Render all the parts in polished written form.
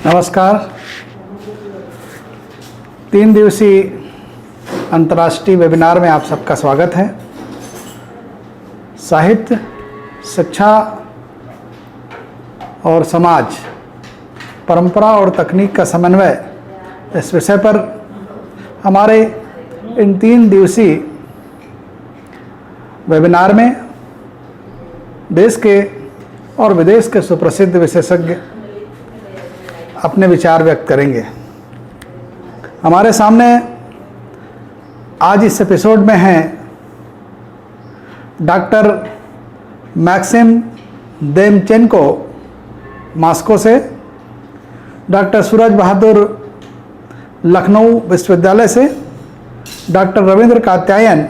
नमस्कार। 3 दिवसीय अंतर्राष्ट्रीय वेबिनार में आप सबका स्वागत है। साहित्य, शिक्षा और समाज, परंपरा और तकनीक का समन्वय, इस विषय पर हमारे इन 3 दिवसीय वेबिनार में देश के और विदेश के सुप्रसिद्ध विशेषज्ञ अपने विचार व्यक्त करेंगे। हमारे सामने आज इस एपिसोड में हैं डॉक्टर मैक्सिम देमचेंको मॉस्को से, डॉक्टर सूरज बहादुर लखनऊ विश्वविद्यालय से, डॉक्टर रविंद्र कात्यायन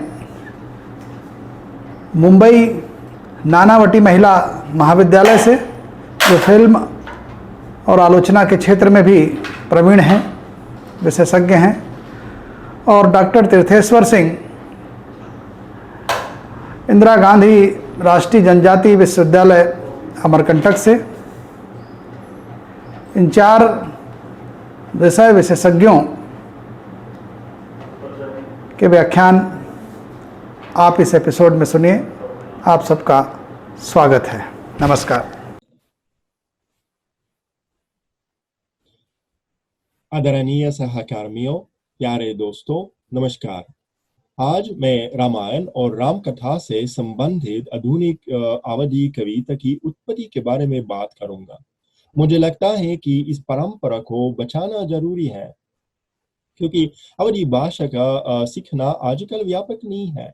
मुंबई नानावटी महिला महाविद्यालय से, जो फिल्म और आलोचना के क्षेत्र में भी प्रवीण हैं, विशेषज्ञ हैं, और डॉक्टर तीर्थेश्वर सिंह इंदिरा गांधी राष्ट्रीय जनजातीय विश्वविद्यालय अमरकंटक से। इन 4 विषय विशेषज्ञों के व्याख्यान आप इस एपिसोड में सुनिए। आप सबका स्वागत है। नमस्कार। आदरणीय सहकर्मियों, प्यारे दोस्तों, नमस्कार। आज मैं रामायण और राम कथा से संबंधित आधुनिक अवधी कविता की उत्पत्ति के बारे में बात करूंगा। मुझे लगता है कि इस परंपरा को बचाना जरूरी है, क्योंकि अवधी भाषा का सीखना आजकल व्यापक नहीं है।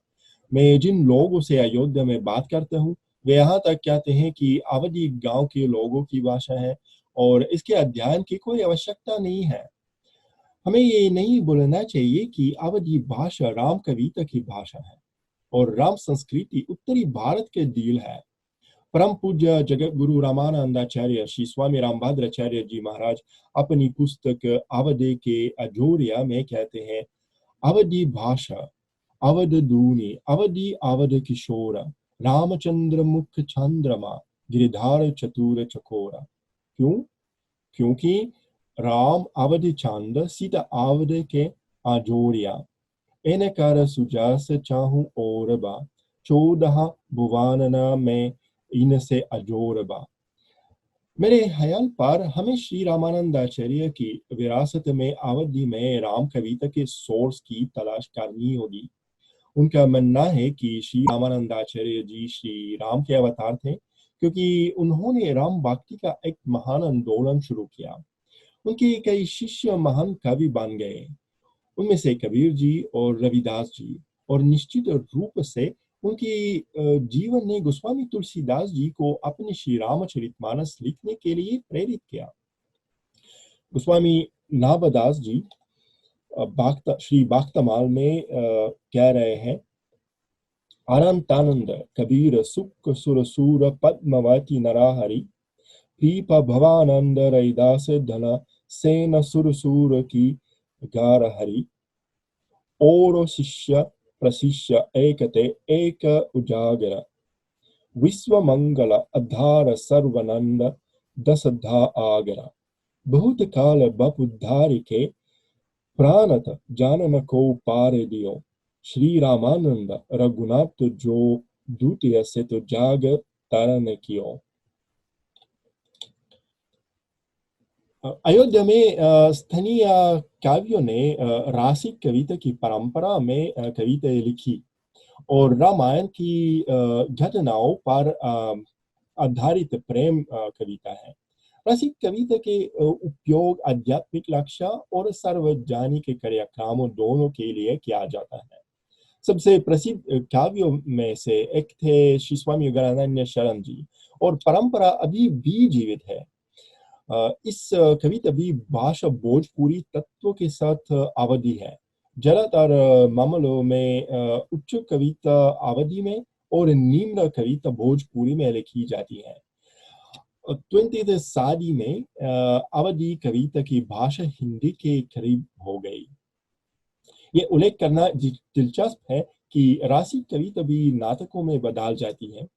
मैं जिन लोगों से अयोध्या में बात करता हूँ, वे यहाँ तक कहते हैं कि अवधी गांव के लोगों की भाषा है और इसके अध्ययन की कोई आवश्यकता नहीं है। हमें ये नहीं बोलना चाहिए कि अवधी भाषा राम कविता की भाषा है और राम संस्कृति उत्तरी भारत के दिल है। परम पूज्य जगत गुरु रामानंदाचार्य श्री स्वामी रामभद्राचार्य जी महाराज अपनी पुस्तक अवधि के अजोरिया में कहते हैं, अवधी भाषा अवध दूनी अवधि अवध किशोर रामचंद्र मुख चंद्रमा गिरिधार चतुर चकोरा। क्यों? क्योंकि राम अवधि चंद सीता अवध के अजोरिया, इन कर सुजास चाहूं और बा 14 भुवानना में इनसे अजोरबा। मेरे ख्याल पर हमें श्री रामानंदाचार्य की विरासत में अवधि में राम कविता के सोर्स की तलाश करनी होगी। उनका मानना है कि श्री रामानंदाचार्य जी श्री राम के अवतार थे, क्योंकि उन्होंने राम भक्ति का एक महान आंदोलन शुरू किया। उनके कई शिष्य महान कवि बन गए, उनमें से कबीर जी और रविदास जी, और निश्चित रूप से उनकी जीवन ने गोस्वामी तुलसीदास जी को अपने श्री रामचरितमानस लिखने के लिए प्रेरित किया। गोस्वामी नाभदास जी श्री बाख्तमाल में कह रहे हैं, अनंतानंद कबीर सुख सुर सूर पद्मवती नराहरि पीप भवानंद रैदास धन सेन सुर सूर की गार हरि और शिष्य प्रशिष्य एकते एक उजागर विश्व मंगल अधार सर्वनंद दस धा आगरा बहुत काल बपुद्धारि के प्राणत जानन को पार दियो श्री रामानंद रघुनाथ जो द्वितीय से तो जाग तरन कियो। अयोध्या में स्थानीय काव्यों ने रासिक कविता की परंपरा में कविताएं लिखी और रामायण की घटनाओं पर आधारित प्रेम कविता है। रसिक कविता के उपयोग आध्यात्मिक लक्ष्य और सार्वजनिक कार्यक्रमों दोनों के लिए किया जाता है। सबसे प्रसिद्ध काव्यों में से एक थे श्री स्वामी गणानंद शरण जी, और परंपरा अभी भी जीवित है। इस कविता भी भाषा भोजपुरी तत्वों के साथ अवधि है। ज्यादातर मामलों में उच्च कविता अवधि में और निम्न कविता भोजपुरी में लिखी जाती है। 20वीं सदी में अवधि कविता की भाषा हिंदी के करीब हो गई। ये उल्लेख करना दिलचस्प है कि रासिक कविता भी नाटकों में बदल जाती है।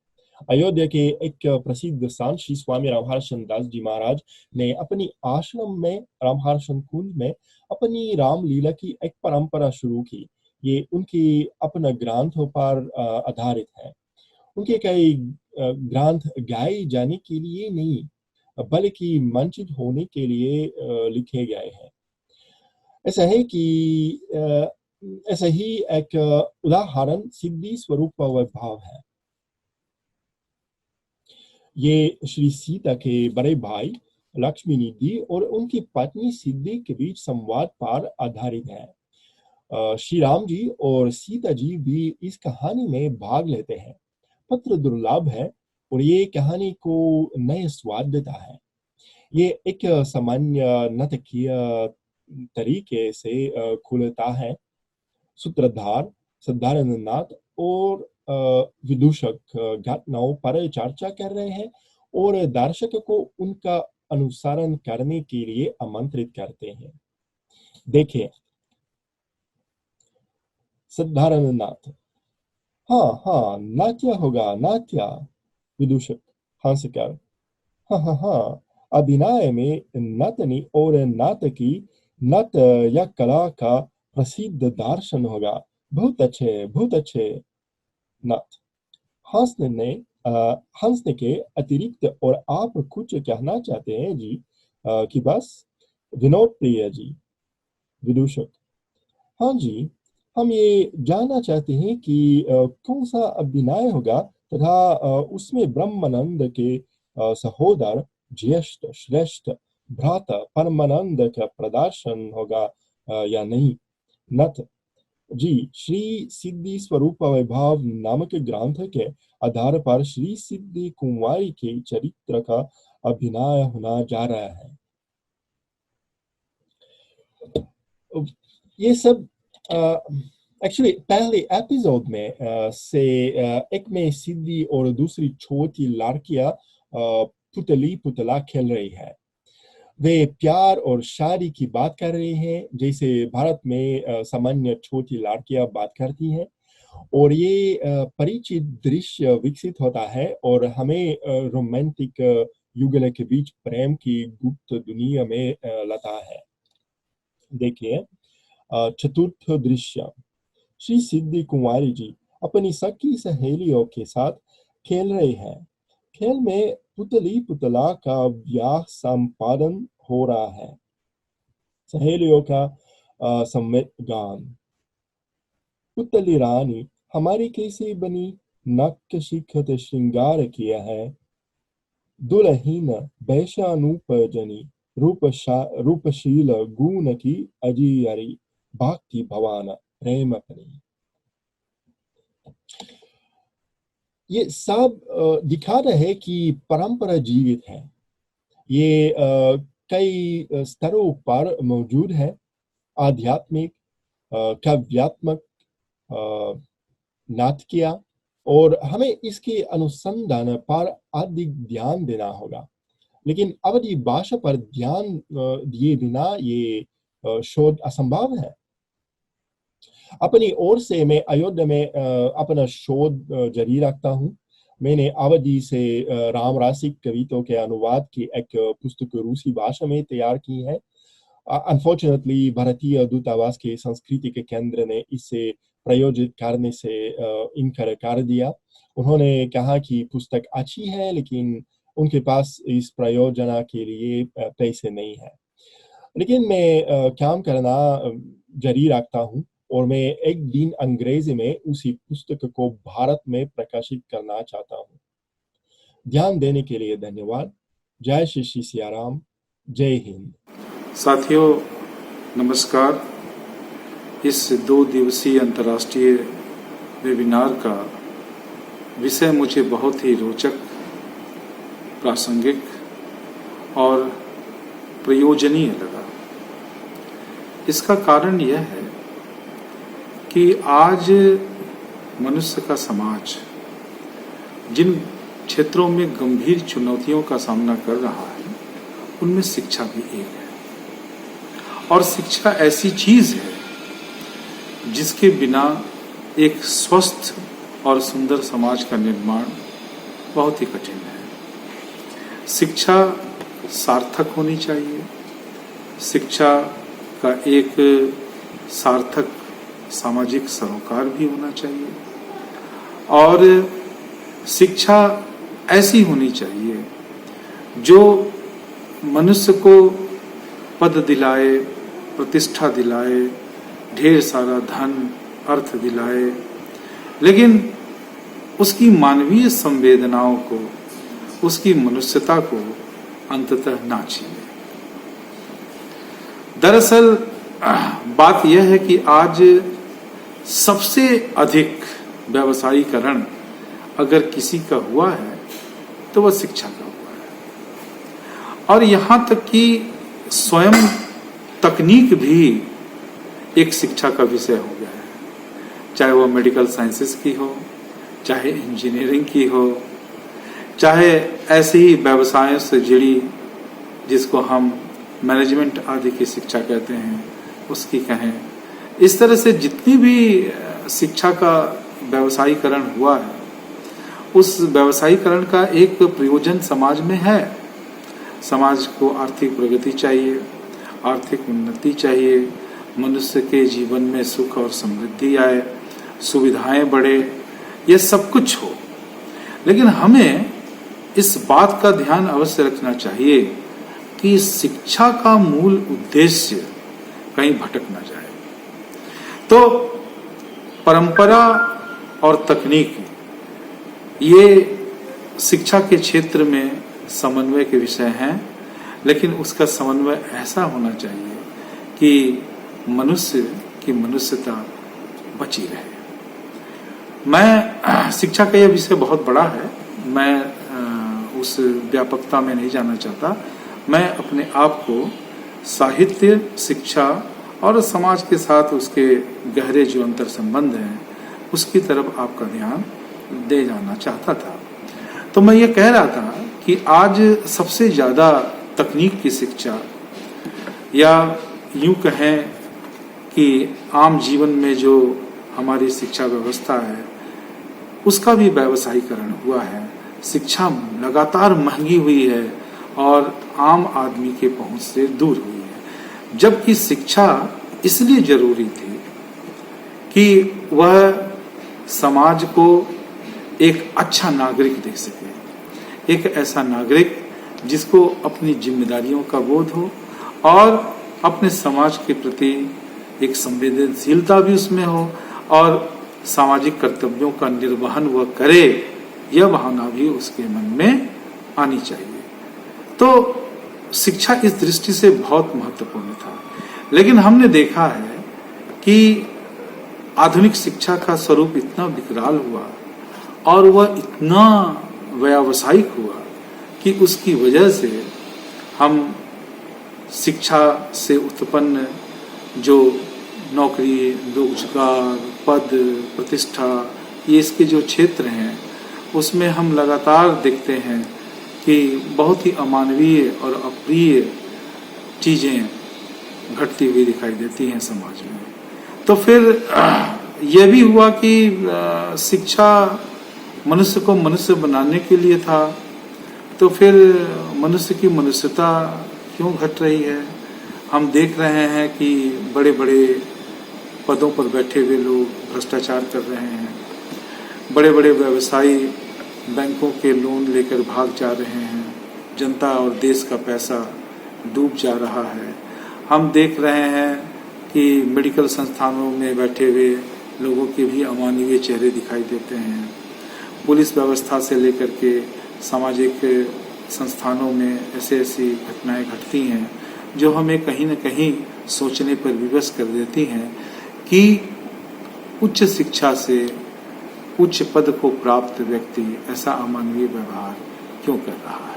अयोध्या के एक प्रसिद्ध संत श्री स्वामी रामहर्षण दास जी महाराज ने अपनी आश्रम में रामहर्षण कुंज में अपनी रामलीला की एक परंपरा शुरू की। ये उनकी अपने ग्रंथों पर आधारित है। उनके कई ग्रंथ गाए जाने के लिए नहीं बल्कि मंचित होने के लिए लिखे गए हैं। ऐसा है कि ऐसा ही एक उदाहरण सिद्धि स्वरूप वैभव है। ये श्री सीता के बड़े भाई लक्ष्मी निधि और उनकी पत्नी सिद्धि के बीच संवाद पर आधारित है। श्री राम जी और सीता जी भी इस कहानी में भाग लेते हैं। पत्र दुर्लभ है और ये कहानी को नए स्वाद देता है। ये एक सामान्य नाटकीय तरीके से खुलता है। सूत्रधार सिद्धार्थनाथ और विदूषक घटनाओं पर चर्चा कर रहे हैं और दर्शक को उनका अनुसरण करने के लिए आमंत्रित करते हैं। देखिए सिद्धार्थनाथ, हाँ नाट्य होगा नाट्य। विदूषक हंसकर, हाँ अभिनय में नतनी और नाटकी नत या कला का प्रसिद्ध दर्शन होगा। बहुत अच्छे। नत हंसने के अतिरिक्त और आप कुछ कहना चाहते हैं जी? कि बस विनोद प्रिय जी। विदूषक, हाँ जी, हम ये जानना चाहते हैं कि कौन सा अभिनय होगा तथा उसमें ब्रह्मानंद के सहोदर ज्येष्ठ श्रेष्ठ भ्राता परमानंद का प्रदर्शन होगा या नहीं? नथ जी, श्री सिद्धि स्वरूप वैभव नामक ग्रंथ के आधार पर श्री सिद्धि कुंवारी के चरित्र का अभिनय होना जा रहा है। ये सब एक्चुअली पहले एपिसोड में से एक में सिद्धि और दूसरी छोटी लड़कियां पुतला खेल रही है। वे प्यार और शादी की बात कर रहे हैं जैसे भारत में सामान्य छोटी लड़कियां बात करती हैं और ये परिचित दृश्य विकसित होता है और हमें रोमांटिक युगल के बीच प्रेम की गुप्त दुनिया में लाता है। देखिए चतुर्थ दृश्य, श्री सिद्धि कुंवारी जी अपनी सखी सहेलियों के साथ खेल रहे हैं। खेल में पुतला का ब्याह संपादन हो रहा है। सहेलियों का सम्मिलित गान, पुतली रानी हमारी कैसी बनी, नक्क शिखत श्रृंगार किया है। दुलहीन वैशानुपजनी रूपशील गुण की अजियरी भक्ति भवान प्रेम अपनी। ये सब दिखाता है कि परंपरा जीवित है। ये कई स्तरों पर मौजूद है। आध्यात्मिक, काव्यात्मक, नाटकीय, और हमें इसके अनुसंधान पर अधिक ध्यान देना होगा। लेकिन अवधी भाषा पर ध्यान दिए बिना ये शोध असंभव है। अपनी ओर से मैं अयोध्या में अपना शोध जारी रखता हूँ। मैंने अवधी से राम रसिक कविताओं के अनुवाद की एक पुस्तक रूसी भाषा में तैयार की है। अनफॉर्चुनेटली भारतीय दूतावास के सांस्कृतिक केंद्र ने इसे प्रायोजित करने से इनकार कर दिया। उन्होंने कहा कि पुस्तक अच्छी है लेकिन उनके पास इस प्रयोजना के लिए पैसे नहीं है। लेकिन मैं काम करना जारी रखता हूँ और मैं एक दिन अंग्रेजी में उसी पुस्तक को भारत में प्रकाशित करना चाहता हूँ। ध्यान देने के लिए धन्यवाद। जय श्री सियाराम, जय हिंद। साथियों नमस्कार। इस 2 दिवसीय अंतर्राष्ट्रीय वेबिनार का विषय मुझे बहुत ही रोचक, प्रासंगिक और प्रयोजनीय लगा। इसका कारण यह है कि आज मनुष्य का समाज जिन क्षेत्रों में गंभीर चुनौतियों का सामना कर रहा है उनमें शिक्षा भी एक है। और शिक्षा ऐसी चीज है जिसके बिना एक स्वस्थ और सुंदर समाज का निर्माण बहुत ही कठिन है। शिक्षा सार्थक होनी चाहिए, शिक्षा का एक सार्थक सामाजिक सरोकार भी होना चाहिए, और शिक्षा ऐसी होनी चाहिए जो मनुष्य को पद दिलाए, प्रतिष्ठा दिलाए, ढेर सारा धन अर्थ दिलाए, लेकिन उसकी मानवीय संवेदनाओं को, उसकी मनुष्यता को अंततः ना छीने। दरअसल बात यह है कि आज सबसे अधिक व्यवसायीकरण अगर किसी का हुआ है तो वह शिक्षा का हुआ है, और यहाँ तक कि स्वयं तकनीक भी एक शिक्षा का विषय हो गया है, चाहे वह मेडिकल साइंसेस की हो, चाहे इंजीनियरिंग की हो, चाहे ऐसे ही व्यवसायों से जुड़ी जिसको हम मैनेजमेंट आदि की शिक्षा कहते हैं उसकी कहें। इस तरह से जितनी भी शिक्षा का व्यवसायीकरण हुआ है, उस व्यवसायीकरण का एक प्रयोजन समाज में है। समाज को आर्थिक प्रगति चाहिए, आर्थिक उन्नति चाहिए, मनुष्य के जीवन में सुख और समृद्धि आए, सुविधाएं बढ़े, यह सब कुछ हो। लेकिन हमें इस बात का ध्यान अवश्य रखना चाहिए कि शिक्षा का मूल उद्देश्य कहीं भटक ना जाए। तो परंपरा और तकनीक ये शिक्षा के क्षेत्र में समन्वय के विषय हैं, लेकिन उसका समन्वय ऐसा होना चाहिए कि मनुष्य की मनुष्यता बची रहे। मैं शिक्षा का यह विषय बहुत बड़ा है, मैं उस व्यापकता में नहीं जाना चाहता। मैं अपने आप को साहित्य, शिक्षा और समाज के साथ उसके गहरे जो अंतर संबंध हैं उसकी तरफ आपका ध्यान दे जाना चाहता था। तो मैं ये कह रहा था कि आज सबसे ज़्यादा तकनीक की शिक्षा, या यूँ कहें कि आम जीवन में जो हमारी शिक्षा व्यवस्था है उसका भी व्यवसायीकरण हुआ है। शिक्षा लगातार महंगी हुई है और आम आदमी के पहुंच से दूर हुई है, जबकि शिक्षा इसलिए जरूरी थी कि वह समाज को एक अच्छा नागरिक दे सके, एक ऐसा नागरिक जिसको अपनी जिम्मेदारियों का बोध हो और अपने समाज के प्रति एक संवेदनशीलता भी उसमें हो और सामाजिक कर्तव्यों का निर्वहन वह करे, यह भावना भी उसके मन में आनी चाहिए। तो शिक्षा इस दृष्टि से बहुत महत्वपूर्ण था। लेकिन हमने देखा है कि आधुनिक शिक्षा का स्वरूप इतना विकराल हुआ और वह इतना व्यावसायिक हुआ कि उसकी वजह से हम शिक्षा से उत्पन्न जो नौकरी, रोजगार, पद, प्रतिष्ठा, ये इसके जो क्षेत्र हैं उसमें हम लगातार देखते हैं कि बहुत ही अमानवीय और अप्रिय चीज़ें घटती हुई दिखाई देती हैं समाज में। तो फिर यह भी हुआ कि शिक्षा मनुष्य को मनुष्य बनाने के लिए था, तो फिर मनुष्य की मनुष्यता क्यों घट रही है? हम देख रहे हैं कि बड़े बड़े पदों पर बैठे हुए लोग भ्रष्टाचार कर रहे हैं, बड़े बड़े व्यवसायी बैंकों के लोन लेकर भाग जा रहे हैं, जनता और देश का पैसा डूब जा रहा है। हम देख रहे हैं कि मेडिकल संस्थानों में बैठे हुए लोगों के भी अमानवीय चेहरे दिखाई देते हैं। पुलिस व्यवस्था से लेकर के सामाजिक संस्थानों में ऐसी घटनाएं घटती हैं जो हमें कहीं न कहीं सोचने पर विवश कर देती हैं कि उच्च शिक्षा से उच्च पद को प्राप्त व्यक्ति ऐसा अमानवीय व्यवहार क्यों कर रहा है।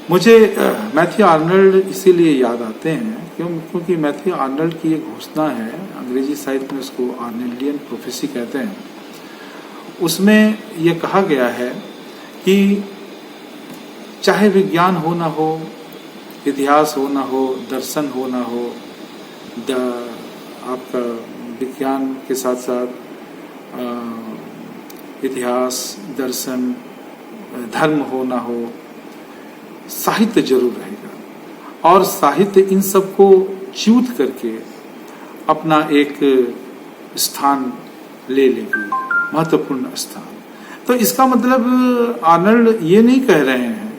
मुझे मैथ्यू आर्नल्ड इसीलिए याद आते हैं क्योंकि मैथ्यू आर्नल्ड की एक घोषणा है, अंग्रेजी साहित्य में उसको आर्नल्डियन प्रोफेसी कहते हैं। उसमें यह कहा गया है कि चाहे विज्ञान हो ना हो, इतिहास हो ना हो, दर्शन हो ना हो, आपका विज्ञान के साथ साथ इतिहास, दर्शन, धर्म हो ना हो, साहित्य जरूर रहेगा। और साहित्य इन सबको च्यूत करके अपना एक स्थान ले लेगी, महत्वपूर्ण स्थान। तो इसका मतलब आर्नल्ड ये नहीं कह रहे हैं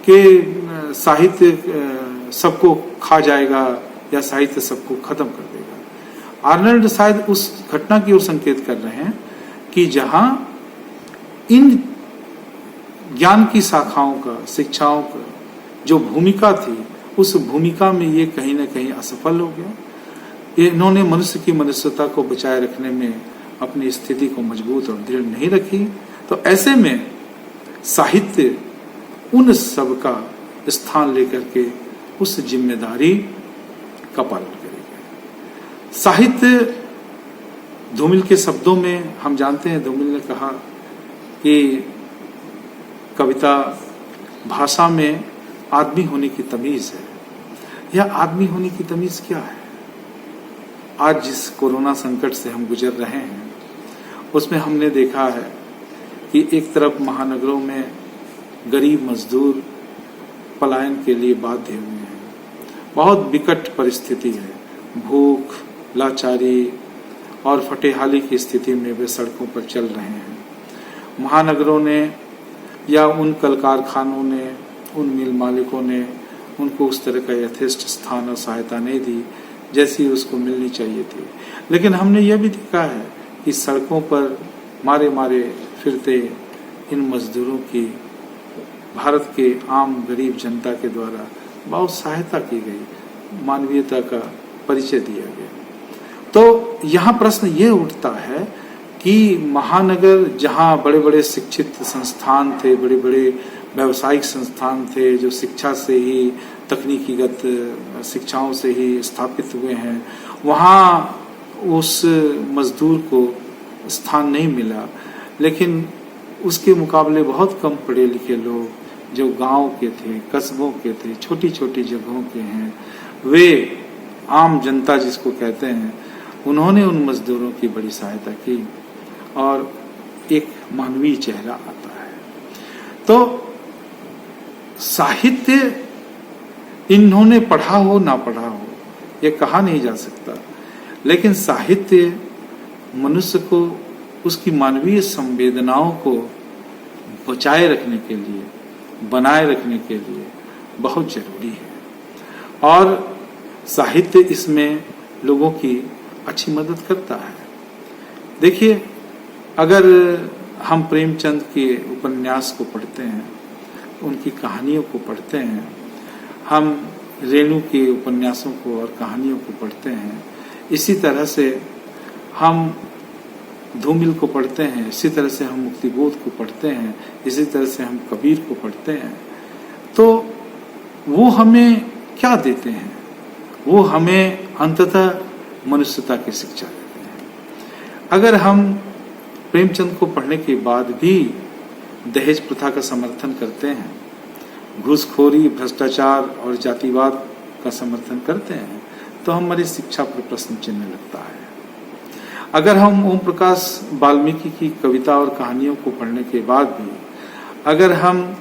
कि साहित्य सबको खा जाएगा या साहित्य सबको खत्म कर देगा। आर्नल्ड शायद उस घटना की ओर संकेत कर रहे हैं कि जहां इन ज्ञान की शाखाओं का, शिक्षाओं का जो भूमिका थी, उस भूमिका में ये कहीं ना कहीं असफल हो गया। इन्होंने मनुष्य की मनुष्यता को बचाए रखने में अपनी स्थिति को मजबूत और दृढ़ नहीं रखी। तो ऐसे में साहित्य उन सब का स्थान लेकर के उस जिम्मेदारी का पालन करेगा। साहित्य, धूमिल के शब्दों में हम जानते हैं, धूमिल ने कहा कि कविता भाषा में आदमी होने की तमीज है। यह आदमी होने की तमीज क्या है? आज जिस कोरोना संकट से हम गुजर रहे हैं, उसमें हमने देखा है कि एक तरफ महानगरों में गरीब मजदूर पलायन के लिए बाध्य हुए हैं। बहुत विकट परिस्थिति है, भूख, लाचारी और फटेहाली की स्थिति में वे सड़कों पर चल रहे हैं। महानगरों ने या उन कल कारखानों ने, उन मिल मालिकों ने उनको उस तरह का यथेष्ट स्थान और सहायता नहीं दी जैसी उसको मिलनी चाहिए थी। लेकिन हमने यह भी देखा है कि सड़कों पर मारे मारे फिरते इन मजदूरों की भारत के आम गरीब जनता के द्वारा बहुत सहायता की गई, मानवीयता का परिचय दिया गया। तो यहाँ प्रश्न ये उठता है कि महानगर जहाँ बड़े बड़े शिक्षित संस्थान थे, बड़े बड़े व्यावसायिक संस्थान थे जो शिक्षा से ही, तकनीकीगत शिक्षाओं से ही स्थापित हुए हैं, वहाँ उस मजदूर को स्थान नहीं मिला। लेकिन उसके मुकाबले बहुत कम पढ़े लिखे लोग जो गांव के थे, कस्बों के थे, छोटी छोटी जगहों के हैं, वे आम जनता जिसको कहते हैं, उन्होंने उन मजदूरों की बड़ी सहायता की और एक मानवीय चेहरा आता है। तो साहित्य इन्होंने पढ़ा हो ना पढ़ा हो ये कहा नहीं जा सकता, लेकिन साहित्य मनुष्य को उसकी मानवीय संवेदनाओं को बचाए रखने के लिए, बनाए रखने के लिए बहुत जरूरी है। और साहित्य इसमें लोगों की अच्छी मदद करता है। देखिए, अगर हम प्रेमचंद के उपन्यास को पढ़ते हैं, उनकी कहानियों को पढ़ते हैं, हम रेणु के उपन्यासों को और कहानियों को पढ़ते हैं, इसी तरह से हम धूमिल को पढ़ते हैं, इसी तरह से हम मुक्तिबोध को पढ़ते हैं, इसी तरह से हम कबीर को पढ़ते हैं, तो वो हमें क्या देते हैं? वो हमें अंततः मनुष्यता की शिक्षा देते हैं। अगर हम प्रेमचंद को पढ़ने के बाद भी दहेज प्रथा का समर्थन करते हैं, घूसखोरी, भ्रष्टाचार और जातिवाद का समर्थन करते हैं, तो हमारी शिक्षा पर प्रश्न चिन्ह लगता है। अगर हम ओम प्रकाश वाल्मीकि की कविता और कहानियों को पढ़ने के बाद भी, अगर हम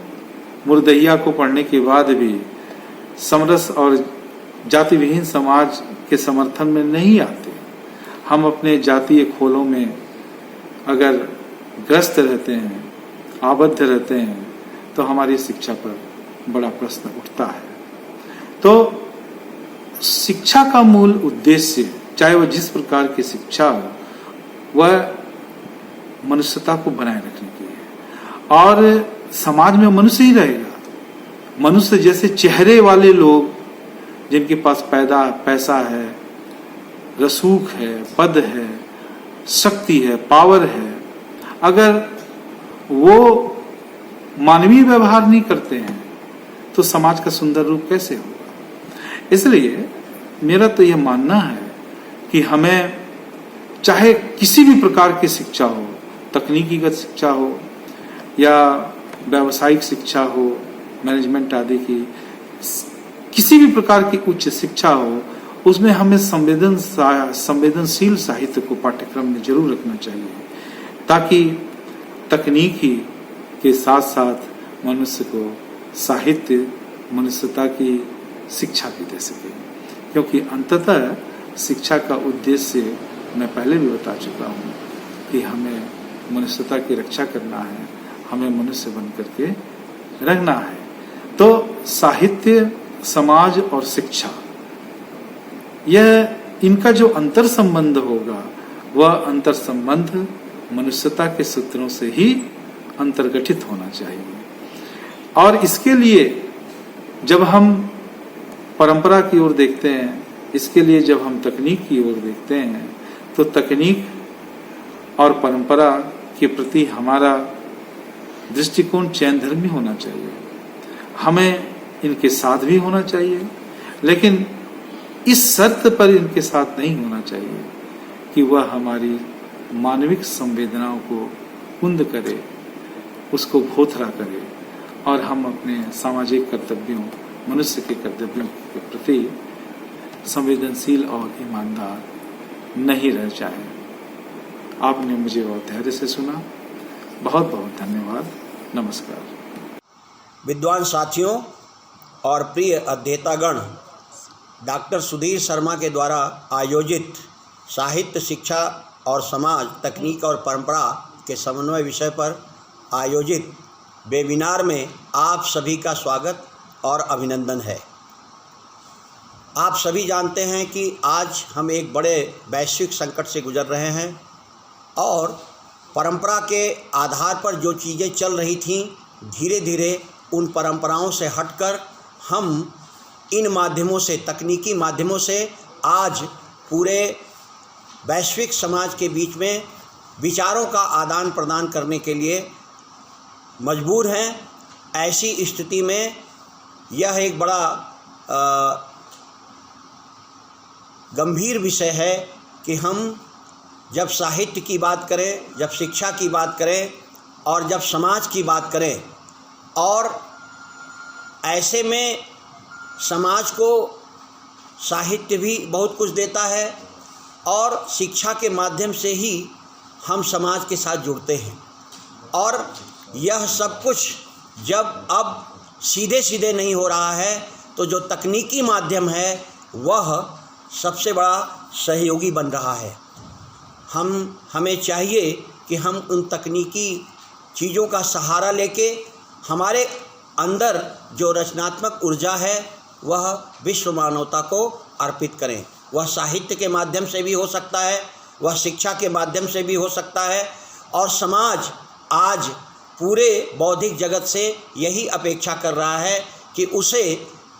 मुर्दैया को पढ़ने के बाद भी समरस और जाति विहीन समाज के समर्थन में नहीं आते, हम अपने जातीय खोलों में अगर ग्रस्त रहते हैं, आबद्ध रहते हैं, तो हमारी शिक्षा पर बड़ा प्रश्न उठता है। तो शिक्षा का मूल उद्देश्य, चाहे वह जिस प्रकार की शिक्षा हो, वह मनुष्यता को बनाए रखने की है। और समाज में मनुष्य ही रहेगा। मनुष्य जैसे चेहरे वाले लोग जिनके पास पैसा है, रसूख है, पद है, शक्ति है, पावर है, अगर वो मानवीय व्यवहार नहीं करते हैं तो समाज का सुंदर रूप कैसे होगा? इसलिए मेरा तो यह मानना है कि हमें चाहे किसी भी प्रकार की शिक्षा हो, तकनीकीगत शिक्षा हो या व्यावसायिक शिक्षा हो, मैनेजमेंट आदि की, किसी भी प्रकार की उच्च शिक्षा हो, उसमें हमें संवेदनशील साहित्य को पाठ्यक्रम में जरूर रखना चाहिए, ताकि तकनीकी के साथ साथ मनुष्य को साहित्य मनुष्यता की शिक्षा भी दे सके, क्योंकि अंततः शिक्षा का उद्देश्य मैं पहले भी बता चुका हूँ कि हमें मनुष्यता की रक्षा करना है, हमें मनुष्य बन करके रहना है। तो साहित्य, समाज और शिक्षा, यह इनका जो अंतर संबंध होगा वह अंतर संबंध मनुष्यता के सूत्रों से ही अंतर्गठित होना चाहिए। और इसके लिए जब हम परंपरा की ओर देखते हैं, इसके लिए जब हम तकनीक की ओर देखते हैं, तो तकनीक और परंपरा के प्रति हमारा दृष्टिकोण चैन धर्मी होना चाहिए। हमें इनके साथ भी होना चाहिए, लेकिन इस शर्त पर इनके साथ नहीं होना चाहिए कि वह हमारी मानविक संवेदनाओं को कुंद करे, उसको भोथरा करे और हम अपने सामाजिक कर्तव्यों, मनुष्य के कर्तव्यों के प्रति संवेदनशील और ईमानदार नहीं रह जाए। आपने मुझे बहुत धैर्य से सुना, बहुत बहुत धन्यवाद। नमस्कार। विद्वान साथियों और प्रिय अध्येतागण, डॉक्टर सुधीर शर्मा के द्वारा आयोजित साहित्य, शिक्षा और समाज, तकनीक और परंपरा के समन्वय विषय पर आयोजित वेबिनार में आप सभी का स्वागत और अभिनंदन है। आप सभी जानते हैं कि आज हम एक बड़े वैश्विक संकट से गुजर रहे हैं और परंपरा के आधार पर जो चीज़ें चल रही थीं, धीरे धीरे उन परंपराओं से हटकर हम इन माध्यमों से, तकनीकी माध्यमों से आज पूरे वैश्विक समाज के बीच में विचारों का आदान प्रदान करने के लिए मजबूर हैं। ऐसी स्थिति में यह एक बड़ा गंभीर विषय है कि हम जब साहित्य की बात करें, जब शिक्षा की बात करें और जब समाज की बात करें, और ऐसे में समाज को साहित्य भी बहुत कुछ देता है और शिक्षा के माध्यम से ही हम समाज के साथ जुड़ते हैं। और यह सब कुछ जब अब सीधे सीधे नहीं हो रहा है, तो जो तकनीकी माध्यम है वह सबसे बड़ा सहयोगी बन रहा है। हमें चाहिए कि हम उन तकनीकी चीज़ों का सहारा लेके हमारे अंदर जो रचनात्मक ऊर्जा है वह विश्व मानवता को अर्पित करें। वह साहित्य के माध्यम से भी हो सकता है, वह शिक्षा के माध्यम से भी हो सकता है, और समाज आज पूरे बौद्धिक जगत से यही अपेक्षा कर रहा है कि उसे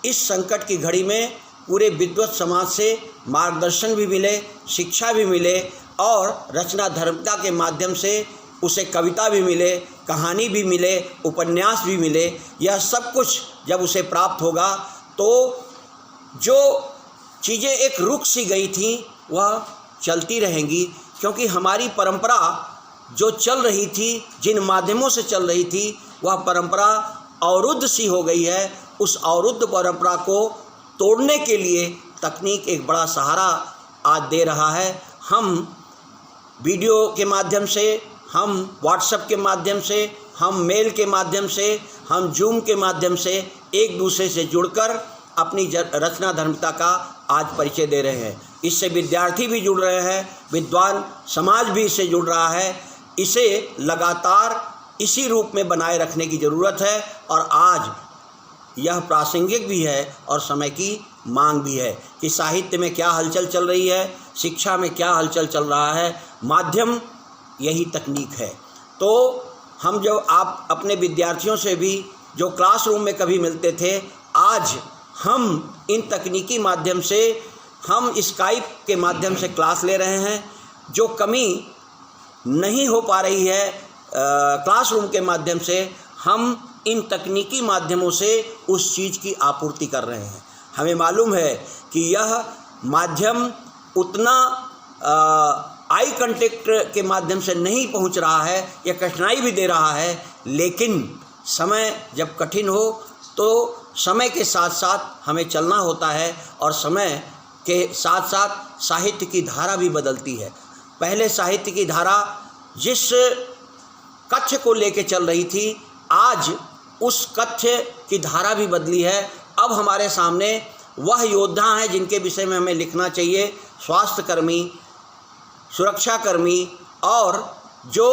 इस संकट की घड़ी में पूरे विद्वत समाज से मार्गदर्शन भी मिले, शिक्षा भी मिले और रचना धर्मिता के माध्यम से उसे कविता भी मिले, कहानी भी मिले, उपन्यास भी मिले। यह सब कुछ जब उसे प्राप्त होगा तो जो चीज़ें एक रुक सी गई थी वह चलती रहेंगी, क्योंकि हमारी परंपरा जो चल रही थी, जिन माध्यमों से चल रही थी, वह परंपरा अवरुद्ध सी हो गई है। उस अवरुद्ध परंपरा को तोड़ने के लिए तकनीक एक बड़ा सहारा आज दे रहा है। हम वीडियो के माध्यम से, हम व्हाट्सएप के माध्यम से, हम मेल के माध्यम से, हम जूम के माध्यम से एक दूसरे से जुड़कर अपनी रचना धर्मिता का आज परिचय दे रहे हैं। इससे विद्यार्थी भी जुड़ रहे हैं, विद्वान समाज भी इससे जुड़ रहा है। इसे लगातार इसी रूप में बनाए रखने की ज़रूरत है और आज यह प्रासंगिक भी है और समय की मांग भी है कि साहित्य में क्या हलचल चल रही है, शिक्षा में क्या हलचल चल रहा है। माध्यम यही तकनीक है। तो हम जो आप अपने विद्यार्थियों से भी जो क्लासरूम में कभी मिलते थे, आज हम इन तकनीकी माध्यम से, हम स्काइप के माध्यम से क्लास ले रहे हैं। जो कमी नहीं हो पा रही है क्लासरूम के माध्यम से, हम इन तकनीकी माध्यमों से उस चीज़ की आपूर्ति कर रहे हैं। हमें मालूम है कि यह माध्यम उतना आई कांटेक्ट के माध्यम से नहीं पहुंच रहा है, यह कठिनाई भी दे रहा है, लेकिन समय जब कठिन हो तो समय के साथ साथ हमें चलना होता है और समय के साथ साथ साहित्य की धारा भी बदलती है। पहले साहित्य की धारा जिस कक्ष को लेके चल रही थी, आज उस कथ्य की धारा भी बदली है। अब हमारे सामने वह योद्धा हैं जिनके विषय में हमें लिखना चाहिए। स्वास्थ्यकर्मी, सुरक्षाकर्मी और जो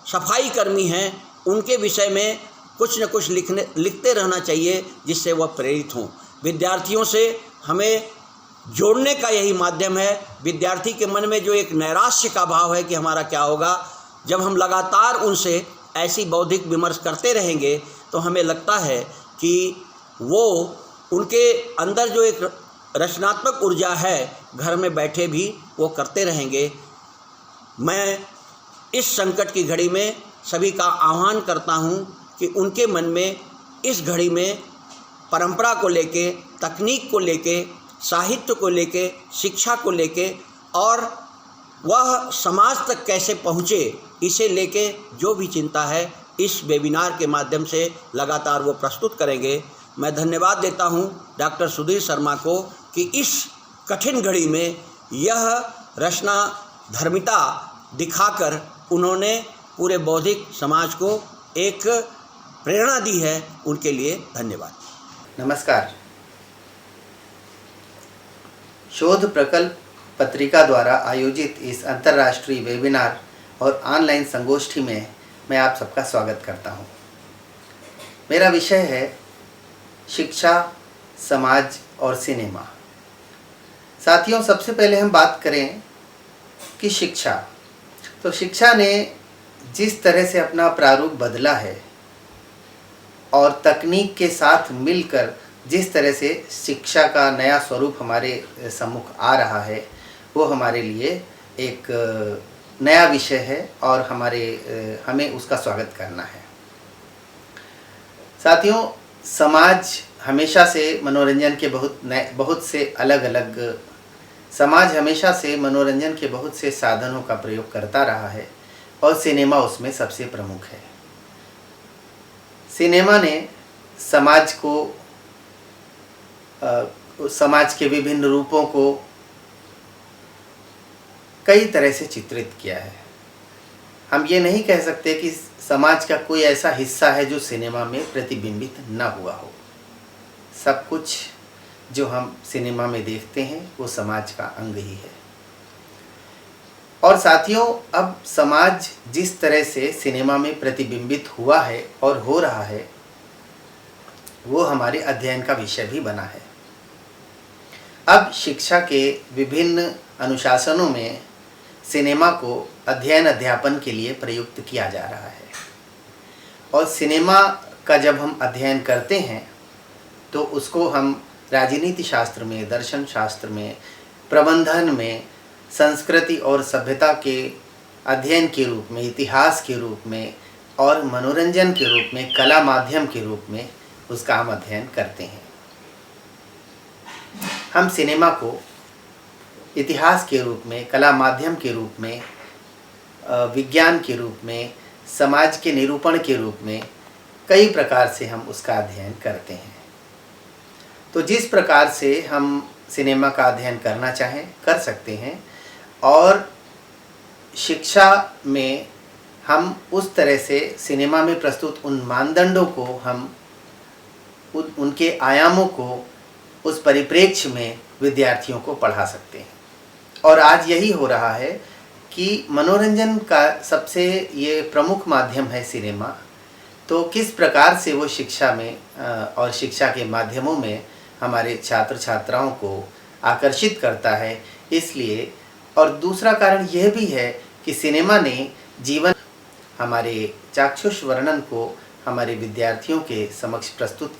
सफाई कर्मी हैं उनके विषय में कुछ न कुछ लिखते रहना चाहिए, जिससे वह प्रेरित हों। विद्यार्थियों से हमें जोड़ने का यही माध्यम है। विद्यार्थी के मन में जो एक नैराश्य का भाव है कि हमारा क्या होगा, जब हम लगातार उनसे ऐसी बौद्धिक विमर्श करते रहेंगे तो हमें लगता है कि वो उनके अंदर जो एक रचनात्मक ऊर्जा है घर में बैठे भी वो करते रहेंगे। मैं इस संकट की घड़ी में सभी का आह्वान करता हूँ कि उनके मन में इस घड़ी में परंपरा को लेके, तकनीक को लेके, साहित्य को लेके, शिक्षा को लेके और वह समाज तक कैसे पहुँचे, इसे लेके जो भी चिंता है इस वेबिनार के माध्यम से लगातार वो प्रस्तुत करेंगे। मैं धन्यवाद देता हूँ डॉक्टर सुधीर शर्मा को कि इस कठिन घड़ी में यह रचना धर्मिता दिखाकर उन्होंने पूरे बौद्धिक समाज को एक प्रेरणा दी है। उनके लिए धन्यवाद। नमस्कार। शोध प्रकल्प पत्रिका द्वारा आयोजित इस अंतर्राष्ट्रीय वेबिनार और ऑनलाइन संगोष्ठी में मैं आप सबका स्वागत करता हूं। मेरा विषय है शिक्षा, समाज और सिनेमा। साथियों, सबसे पहले हम बात करें कि शिक्षा, तो शिक्षा ने जिस तरह से अपना प्रारूप बदला है और तकनीक के साथ मिलकर जिस तरह से शिक्षा का नया स्वरूप हमारे सम्मुख आ रहा है, वो हमारे लिए एक नया विषय है और हमें उसका स्वागत करना है। साथियों, समाज हमेशा से मनोरंजन के बहुत से मनोरंजन के बहुत से साधनों का प्रयोग करता रहा है और सिनेमा उसमें सबसे प्रमुख है। सिनेमा ने समाज के विभिन्न रूपों को कई तरह से चित्रित किया है। हम ये नहीं कह सकते कि समाज का कोई ऐसा हिस्सा है जो सिनेमा में प्रतिबिंबित न हुआ हो। सब कुछ जो हम सिनेमा में देखते हैं वो समाज का अंग ही है। और साथियों, अब समाज जिस तरह से सिनेमा में प्रतिबिंबित हुआ है और हो रहा है, वो हमारे अध्ययन का विषय भी बना है। अब शिक्षा के विभिन्न अनुशासनों में सिनेमा को अध्ययन अध्यापन के लिए प्रयुक्त किया जा रहा है। और सिनेमा का जब हम अध्ययन करते हैं तो उसको हम राजनीति शास्त्र में, दर्शन शास्त्र में, प्रबंधन में, संस्कृति और सभ्यता के अध्ययन के रूप में, इतिहास के रूप में और मनोरंजन के रूप में, कला माध्यम के रूप में उसका हम अध्ययन करते हैं। हम सिनेमा को इतिहास के रूप में, कला माध्यम के रूप में, विज्ञान के रूप में, समाज के निरूपण के रूप में कई प्रकार से हम उसका अध्ययन करते हैं। तो जिस प्रकार से हम सिनेमा का अध्ययन करना चाहें कर सकते हैं और शिक्षा में हम उस तरह से सिनेमा में प्रस्तुत उन मानदंडों को, हम उनके आयामों को उस परिप्रेक्ष्य में विद्यार्थियों को पढ़ा सकते हैं। और आज यही हो रहा है कि मनोरंजन का सबसे ये प्रमुख माध्यम है सिनेमा। तो किस प्रकार से वो शिक्षा में और शिक्षा के माध्यमों में हमारे छात्र छात्राओं को आकर्षित करता है, इसलिए। और दूसरा कारण यह भी है कि सिनेमा ने जीवन, हमारे चाक्षुष वर्णन को हमारे विद्यार्थियों के समक्ष प्रस्तुत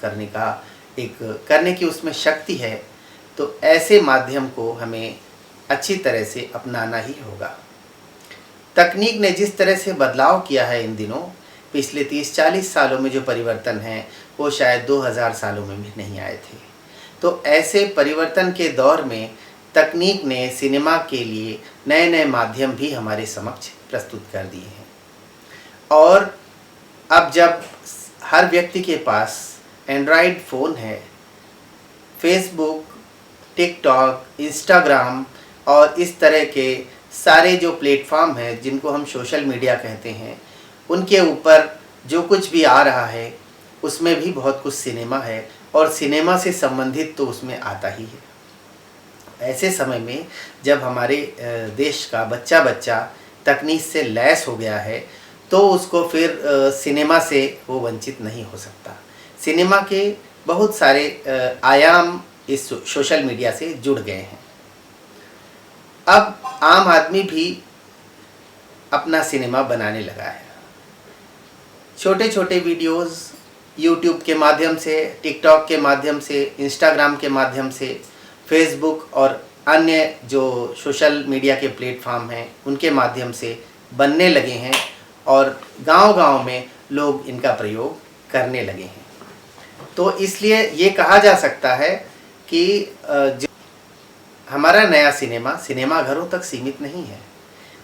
करने की उसमें शक्ति है। तो ऐसे माध्यम को हमें अच्छी तरह से अपनाना ही होगा। तकनीक ने जिस तरह से बदलाव किया है इन दिनों, पिछले 30-40 सालों में जो परिवर्तन हैं वो शायद 2000 सालों में भी नहीं आए थे। तो ऐसे परिवर्तन के दौर में तकनीक ने सिनेमा के लिए नए नए माध्यम भी हमारे समक्ष प्रस्तुत कर दिए हैं। और अब जब हर व्यक्ति के पास एंड्रॉयड फ़ोन है, फेसबुक, टिकटॉक, इंस्टाग्राम और इस तरह के सारे जो प्लेटफॉर्म हैं जिनको हम सोशल मीडिया कहते हैं, उनके ऊपर जो कुछ भी आ रहा है उसमें भी बहुत कुछ सिनेमा है और सिनेमा से संबंधित तो उसमें आता ही है। ऐसे समय में जब हमारे देश का बच्चा बच्चा तकनीक से लैस हो गया है तो उसको फिर सिनेमा से वो वंचित नहीं हो सकता। सिनेमा के बहुत सारे आयाम इस सोशल मीडिया से जुड़ गए हैं। अब आम आदमी भी अपना सिनेमा बनाने लगा है। छोटे छोटे वीडियोस यूट्यूब के माध्यम से, टिकटॉक के माध्यम से, इंस्टाग्राम के माध्यम से, फेसबुक और अन्य जो सोशल मीडिया के प्लेटफॉर्म हैं उनके माध्यम से बनने लगे हैं और गांव-गांव में लोग इनका प्रयोग करने लगे हैं। तो इसलिए ये कहा जा सकता है कि जो हमारा नया सिनेमा घरों तक सीमित नहीं है,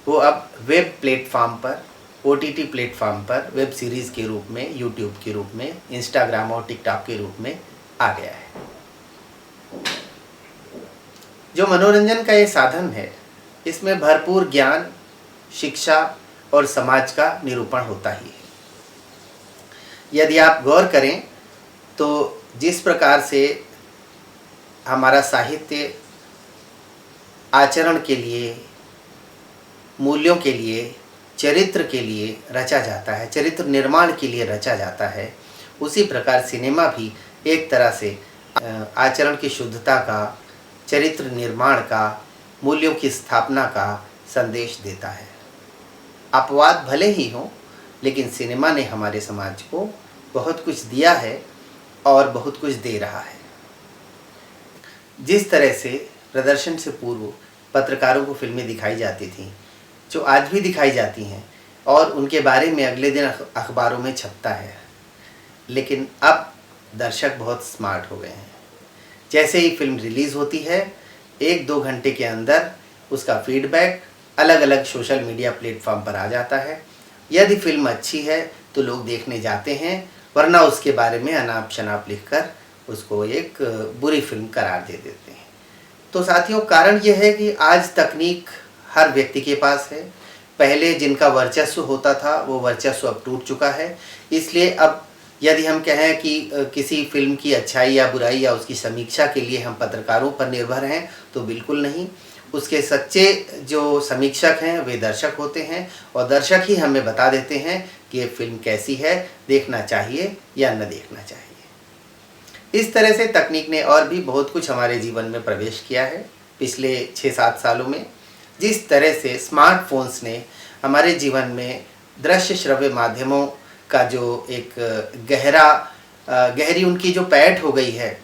वो अब वेब प्लेटफॉर्म पर, OTT प्लेटफॉर्म पर वेब सीरीज़ के रूप में, यूट्यूब के रूप में, इंस्टाग्राम और टिकटॉक के रूप में आ गया है। जो मनोरंजन का ये साधन है, इसमें भरपूर ज्ञान, शिक्षा और समाज का निरूपण होता ही है। यदि आप गौर करें तो जिस प्रकार से हमारा साहित्य आचरण के लिए, मूल्यों के लिए, चरित्र के लिए रचा जाता है, चरित्र निर्माण के लिए रचा जाता है, उसी प्रकार सिनेमा भी एक तरह से आचरण की शुद्धता का, चरित्र निर्माण का, मूल्यों की स्थापना का संदेश देता है। अपवाद भले ही हों, लेकिन सिनेमा ने हमारे समाज को बहुत कुछ दिया है और बहुत कुछ दे रहा है। जिस तरह से प्रदर्शन से पूर्व पत्रकारों को फिल्में दिखाई जाती थीं, जो आज भी दिखाई जाती हैं और उनके बारे में अगले दिन अखबारों में छपता है, लेकिन अब दर्शक बहुत स्मार्ट हो गए हैं। जैसे ही फिल्म रिलीज़ होती है, 1-2 घंटे के अंदर उसका फीडबैक अलग अलग सोशल मीडिया प्लेटफॉर्म पर आ जाता है। यदि फिल्म अच्छी है तो लोग देखने जाते हैं, वरना उसके बारे में अनाप शनाप लिखकर उसको एक बुरी फिल्म करार दे देते हैं। तो साथियों, कारण यह है कि आज तकनीक हर व्यक्ति के पास है। पहले जिनका वर्चस्व होता था वो वर्चस्व अब टूट चुका है। इसलिए अब यदि हम कहें कि किसी फिल्म की अच्छाई या बुराई या उसकी समीक्षा के लिए हम पत्रकारों पर निर्भर हैं, तो बिल्कुल नहीं। उसके सच्चे जो समीक्षक हैं वे दर्शक होते हैं और दर्शक ही हमें बता देते हैं कि ये फिल्म कैसी है, देखना चाहिए या न देखना चाहिए। इस तरह से तकनीक ने और भी बहुत कुछ हमारे जीवन में प्रवेश किया है पिछले 6-7 सालों में। जिस तरह से स्मार्टफोन्स ने हमारे जीवन में दृश्य श्रव्य माध्यमों का जो एक गहरी उनकी जो पैठ हो गई है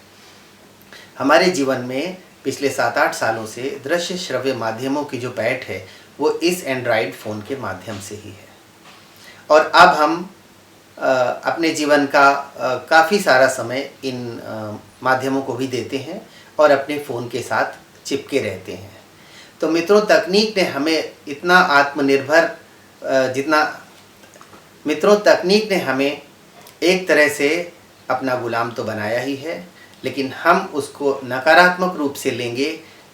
हमारे जीवन में, पिछले 7-8 सालों से दृश्य श्रव्य माध्यमों की जो पैठ है वो इस एंड्रॉयड फ़ोन के माध्यम से ही है। और अब हम अपने जीवन का काफ़ी सारा समय इन माध्यमों को भी देते हैं और अपने फ़ोन के साथ चिपके रहते हैं। तो मित्रों, तकनीक ने हमें इतना आत्मनिर्भर तकनीक ने हमें एक तरह से अपना गुलाम तो बनाया ही है, लेकिन हम उसको नकारात्मक रूप से लेंगे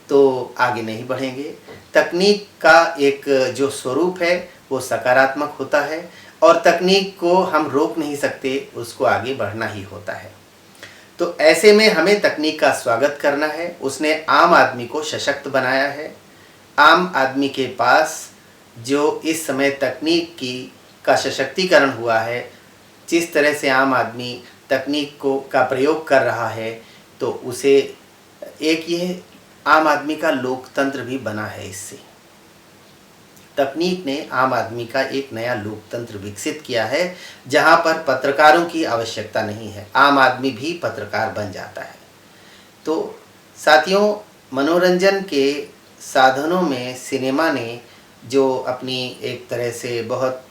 तो आगे नहीं बढ़ेंगे। तकनीक का एक जो स्वरूप है वो सकारात्मक होता है और तकनीक को हम रोक नहीं सकते, उसको आगे बढ़ना ही होता है। तो ऐसे में हमें तकनीक का स्वागत करना है। उसने आम आदमी को सशक्त बनाया है। आम आदमी के पास जो इस समय तकनीक का सशक्तिकरण हुआ है, जिस तरह से आम आदमी तकनीक का प्रयोग कर रहा है, तो उसे एक ये आम आदमी का लोकतंत्र भी बना है। इससे तकनीक ने आम आदमी का एक नया लोकतंत्र विकसित किया है, जहां पर पत्रकारों की आवश्यकता नहीं है, आम आदमी भी पत्रकार बन जाता है। तो साथियों, मनोरंजन के साधनों में सिनेमा ने जो अपनी एक तरह से बहुत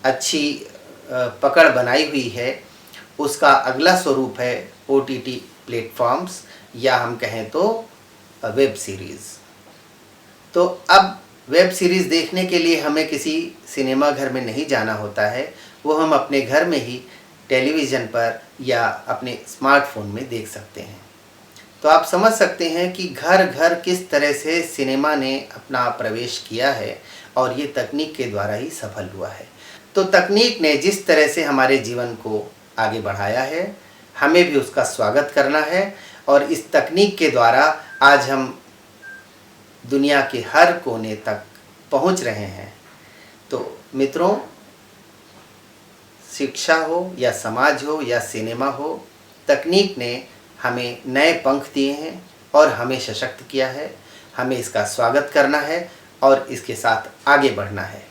अच्छी पकड़ बनाई हुई है, उसका अगला स्वरूप है OTT प्लेटफॉर्म्स, या हम कहें तो वेब सीरीज़। तो अब वेब सीरीज़ देखने के लिए हमें किसी सिनेमा घर में नहीं जाना होता है, वो हम अपने घर में ही टेलीविज़न पर या अपने स्मार्टफोन में देख सकते हैं। तो आप समझ सकते हैं कि घर घर किस तरह से सिनेमा ने अपना प्रवेश किया है और ये तकनीक के द्वारा ही सफल हुआ है। तो तकनीक ने जिस तरह से हमारे जीवन को आगे बढ़ाया है, हमें भी उसका स्वागत करना है। और इस तकनीक के द्वारा आज हम दुनिया के हर कोने तक पहुंच रहे हैं। तो मित्रों, शिक्षा हो या समाज हो या सिनेमा हो, तकनीक ने हमें नए पंख दिए हैं और हमें सशक्त किया है। हमें इसका स्वागत करना है और इसके साथ आगे बढ़ना है।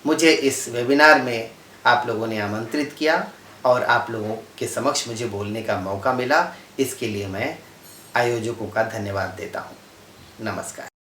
मुझे इस वेबिनार में आप लोगों ने आमंत्रित किया और आप लोगों के समक्ष मुझे बोलने का मौका मिला, इसके लिए मैं आयोजकों का धन्यवाद देता हूँ। नमस्कार।